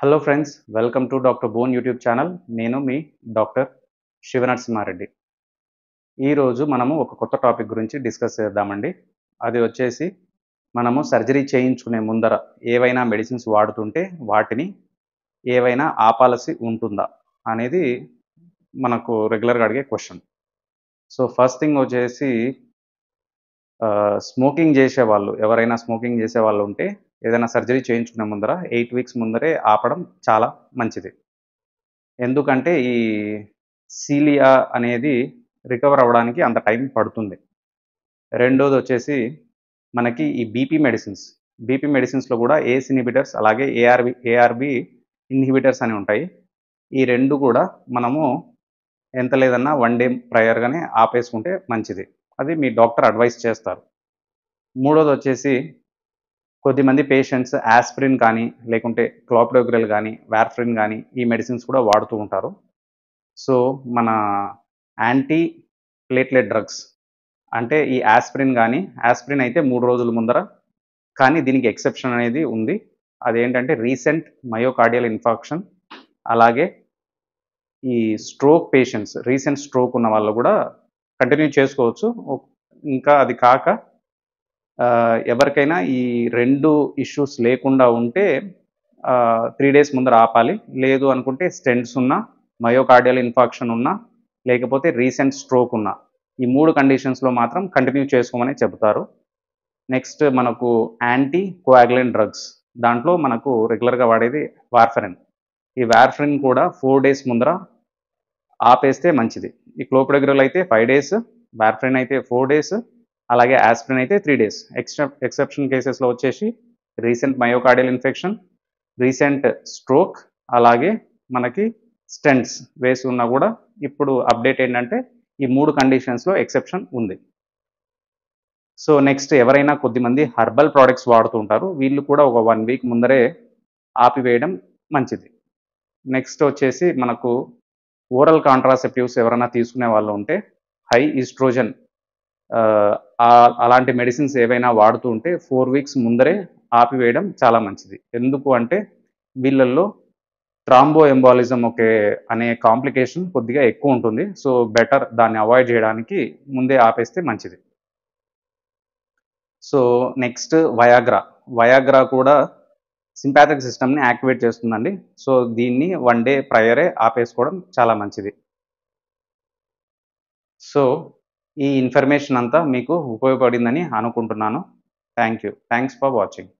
Hello friends, welcome to doctor bone YouTube channel. నేను మీ doctor శివనరసింహారెడ్డి. ఈరోజు మనము ఒక కొత్త టాపిక్ గురించి డిస్కస్ చేద్దామండి. అది వచ్చేసి మనము సర్జరీ చేయించుకునే ముందర ఏవైనా మెడిసిన్స్ వాడుతుంటే వాటిని ఏవైనా ఆపాల్సి ఉంటుందా అనేది మనకు రెగ్యులర్గా అడిగే క్వశ్చన్. సో ఫస్ట్ థింగ్ వచ్చేసి స్మోకింగ్ చేసేవాళ్ళు, ఎవరైనా స్మోకింగ్ చేసేవాళ్ళు ఉంటే ఏదైనా సర్జరీ చేయించుకునే ముందర 8 వీక్స్ ముందరే ఆపడం చాలా మంచిది. ఎందుకంటే ఈ సీలియా అనేది రికవర్ అవ్వడానికి అంత టైం పడుతుంది. రెండోదొచ్చేసి మనకి ఈ బీపీ మెడిసిన్స్‌లో కూడా ఏస్ ఇన్హిబిటర్స్ అలాగే ఏఆర్బీ ఇన్హిబిటర్స్ అని ఉంటాయి. ఈ 2 కూడా మనము ఎంత లేదన్నా 1 డే ప్రయర్‌గానే ఆపేసుకుంటే మంచిది. అది మీ డాక్టర్ అడ్వైస్ చేస్తారు. మూడోదొచ్చేసి కొద్దిమంది పేషెంట్స్ యాస్పిరిన్ కానీ, లేకుంటే క్లోపిడోగ్రెల్ గానీ, వార్ఫరిన్ గానీ ఈ మెడిసిన్స్ కూడా వాడుతూ ఉంటారు. సో మన యాంటీ ప్లేట్లెట్ డ్రగ్స్ అంటే ఈ యాస్పిరిన్ అయితే 3 రోజుల ముందర, కానీ దీనికి ఎక్సెప్షన్ అనేది ఉంది. అదేంటంటే రీసెంట్ మయోకార్డియల్ ఇన్ఫార్క్షన్, అలాగే ఈ రీసెంట్ స్ట్రోక్ ఉన్న వాళ్ళు కూడా కంటిన్యూ చేసుకోవచ్చు. ఇంకా అది కాక ఎవరికైనా ఈ 2 ఇష్యూస్ లేకుండా ఉంటే 3 డేస్ ముందర ఆపాలి. లేదు అనుకుంటే స్టెంట్స్ ఉన్నా, మయోకార్డియల్ ఇన్ఫార్క్షన్ ఉన్నా, లేకపోతే రీసెంట్ స్ట్రోక్ ఉన్నా, ఈ 3 కండిషన్స్‌లో మాత్రం కంటిన్యూ చేసుకోమని చెబుతారు. నెక్స్ట్ మనకు యాంటీ కోయాగులెంట్ డ్రగ్స్. దాంట్లో మనకు రెగ్యులర్‌గా వాడేది వార్ఫరిన్. ఈ వార్ఫరిన్ కూడా 4 డేస్ ముందర ఆపేస్తే మంచిది. ఈ క్లోపిడోగ్రెల్ అయితే 5 డేస్, వార్ఫరిన్ అయితే 4 డేస్, అలాగే యాస్పిరిన్ అయితే 3 డేస్. ఎక్సెప్షన్ కేసెస్‌లో వచ్చేసి recent myocardial infection, recent stroke, అలాగే మనకి స్టెంట్స్ వేసి ఉన్నా కూడా ఇప్పుడు అప్డేట్ ఏంటంటే ఈ 3 కండిషన్స్‌లో ఎక్సెప్షన్ ఉంది. సో నెక్స్ట్ ఎవరైనా కొద్దిమంది హెర్బల్ ప్రొడక్ట్స్ వాడుతూ ఉంటారు. వీళ్ళు కూడా ఒక 1 వీక్ ముందరే ఆపివేయడం మంచిది. నెక్స్ట్ వచ్చేసి మనకు ఓరల్ కాంట్రాసెప్టివ్స్ ఎవరైనా తీసుకునే వాళ్ళు ఉంటే హై ఈస్ట్రోజన్ అలాంటి మెడిసిన్స్ ఏవైనా వాడుతూ ఉంటే 4 వీక్స్ ముందరే ఆపివేయడం చాలా మంచిది. ఎందుకు అంటే వీళ్ళల్లో థ్రాంబో ఎంబాలిజం అనే కాంప్లికేషన్ కొద్దిగా ఎక్కువ ఉంటుంది. సో బెటర్ దాన్ని అవాయిడ్ చేయడానికి ముందే ఆపేస్తే మంచిది. సో నెక్స్ట్ వయాగ్రా కూడా సింపాథిక్ సిస్టమ్‌ని యాక్టివేట్ చేస్తుందండి. సో దీన్ని 1 డే ప్రయరే ఆపేసుకోవడం చాలా మంచిది. సో ఈ ఇన్ఫర్మేషన్ అంతా మీకు ఉపయోగపడిందని అనుకుంటున్నాను. Thanks for watching.